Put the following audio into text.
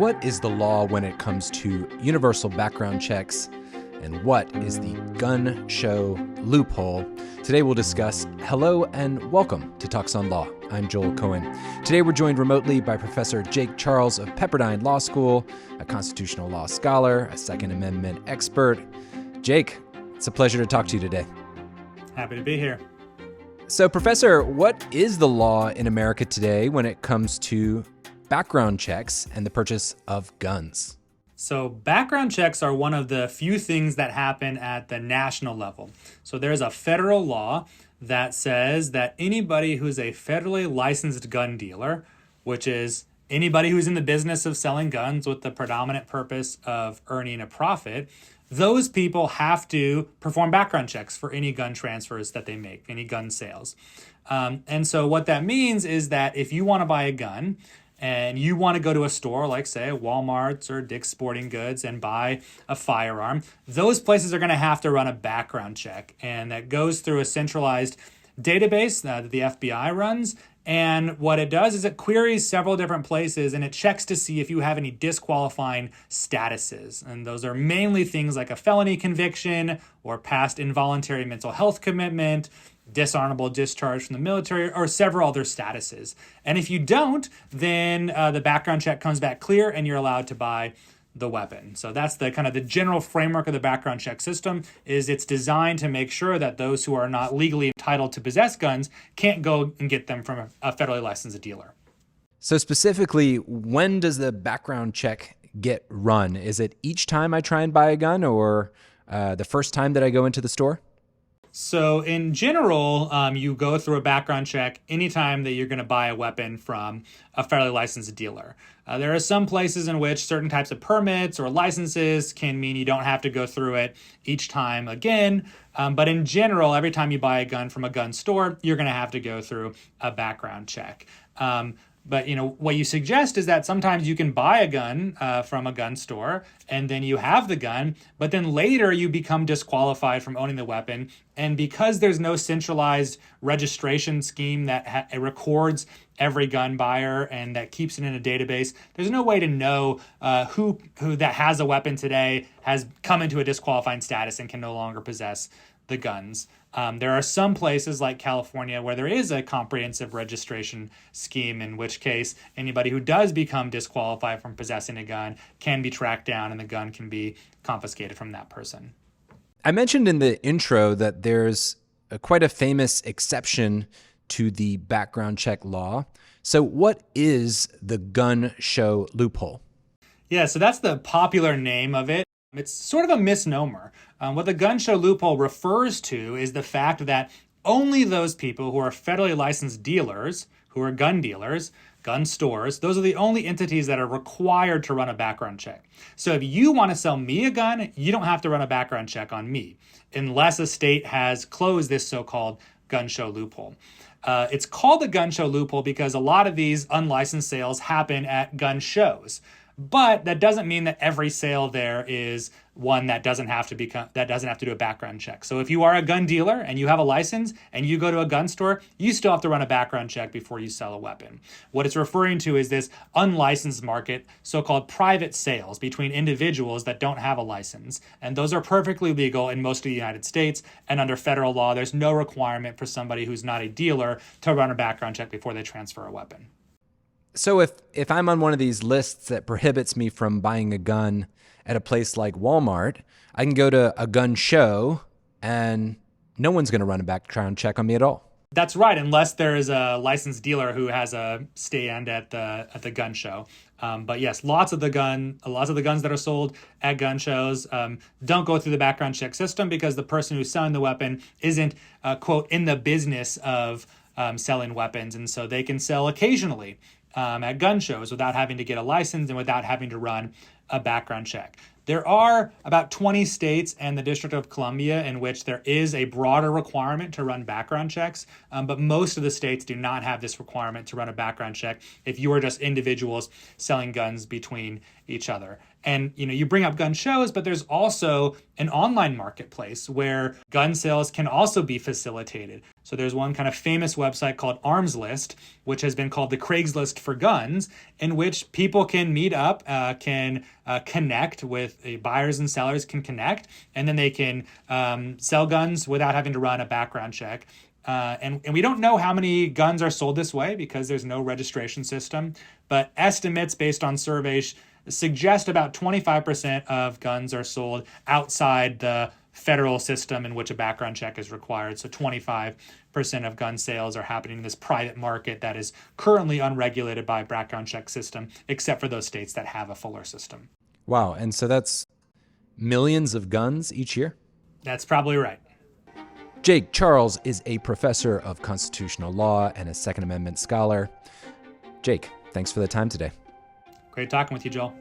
What is the law when it comes to universal background checks? And what is the gun show loophole? Today we'll discuss. Hello and welcome to Talks on Law. I'm Joel Cohen. Today we're joined remotely by Professor Jake Charles of Pepperdine Law School, a constitutional law scholar, a Second Amendment expert. Jake, it's a pleasure to talk to you today. Happy to be here. So, Professor, what is the law in America today when it comes to background checks and the purchase of guns? So background checks are one of the few things that happen at the national level. So there's a federal law that says that anybody who's a federally licensed gun dealer, which is anybody who's in the business of selling guns with the predominant purpose of earning a profit, those people have to perform background checks for any gun transfers that they make, any gun sales. And so what that means is that if you want to buy a gun, and you want to go to a store like, say, Walmart's or Dick's Sporting Goods and buy a firearm, those places are going to have to run a background check. And that goes through a centralized database that the FBI runs. And what it does is it queries several different places and it checks to see if you have any disqualifying statuses. And those are mainly things like a felony conviction or past involuntary mental health commitment, dishonorable discharge from the military, or several other statuses. And if you don't, then the background check comes back clear and you're allowed to buy the weapon. So that's the kind of the general framework of the background check system. Is it's designed to make sure that those who are not legally entitled to possess guns can't go and get them from a federally licensed dealer. So specifically, when does the background check get run? Is it each time I try and buy a gun, or the first time that I go into the store? So in general, you go through a background check anytime that you're going to buy a weapon from a federally licensed dealer. There are some places in which certain types of permits or licenses can mean you don't have to go through it each time again. But in general, every time you buy a gun from a gun store, you're going to have to go through a background check. But what you suggest is that sometimes you can buy a gun from a gun store and then you have the gun, but then later you become disqualified from owning the weapon. And because there's no centralized registration scheme that records every gun buyer and that keeps it in a database, there's no way to know who that has a weapon today has come into a disqualifying status and can no longer possess the guns. There are some places like California where there is a comprehensive registration scheme, in which case anybody who does become disqualified from possessing a gun can be tracked down and the gun can be confiscated from that person. I mentioned in the intro that there's quite a famous exception to the background check law. So what is the gun show loophole? Yeah, so that's the popular name of it. It's sort of a misnomer. What the gun show loophole refers to is the fact that only those people who are federally licensed dealers, who are gun dealers, gun stores, those are the only entities that are required to run a background check. So if you want to sell me a gun, you don't have to run a background check on me, unless a state has closed this so-called gun show loophole. It's called the gun show loophole because a lot of these unlicensed sales happen at gun shows. But that doesn't mean that every sale there is one that doesn't have to do a background check. So if you are a gun dealer and you have a license and you go to a gun store, you still have to run a background check before you sell a weapon. What it's referring to is this unlicensed market, so-called private sales between individuals that don't have a license. And those are perfectly legal in most of the United States. And under federal law, there's no requirement for somebody who's not a dealer to run a background check before they transfer a weapon. So if I'm on one of these lists that prohibits me from buying a gun at a place like Walmart, I can go to a gun show and no one's going to run a background check on me at all. That's right, unless there is a licensed dealer who has a stand at the gun show. But yes, lots of the guns that are sold at gun shows don't go through the background check system because the person who's selling the weapon isn't, quote, in the business of selling weapons. And so they can sell occasionally at gun shows without having to get a license and without having to run a background check. There are about 20 states and the District of Columbia in which there is a broader requirement to run background checks, but most of the states do not have this requirement to run a background check if you are just individuals selling guns between each other. And, you bring up gun shows, but there's also an online marketplace where gun sales can also be facilitated. So there's one kind of famous website called Arms List, which has been called the Craigslist for guns, in which people can meet up, can connect with buyers and sellers can connect, and then they can sell guns without having to run a background check. And we don't know how many guns are sold this way because there's no registration system, but estimates based on surveys suggest about 25% of guns are sold outside the federal system in which a background check is required. So 25% of gun sales are happening in this private market that is currently unregulated by a background check system, except for those states that have a fuller system. Wow. And so that's millions of guns each year? That's probably right. Jake Charles is a professor of constitutional law and a Second Amendment scholar. Jake, thanks for the time today. Great talking with you, Joel.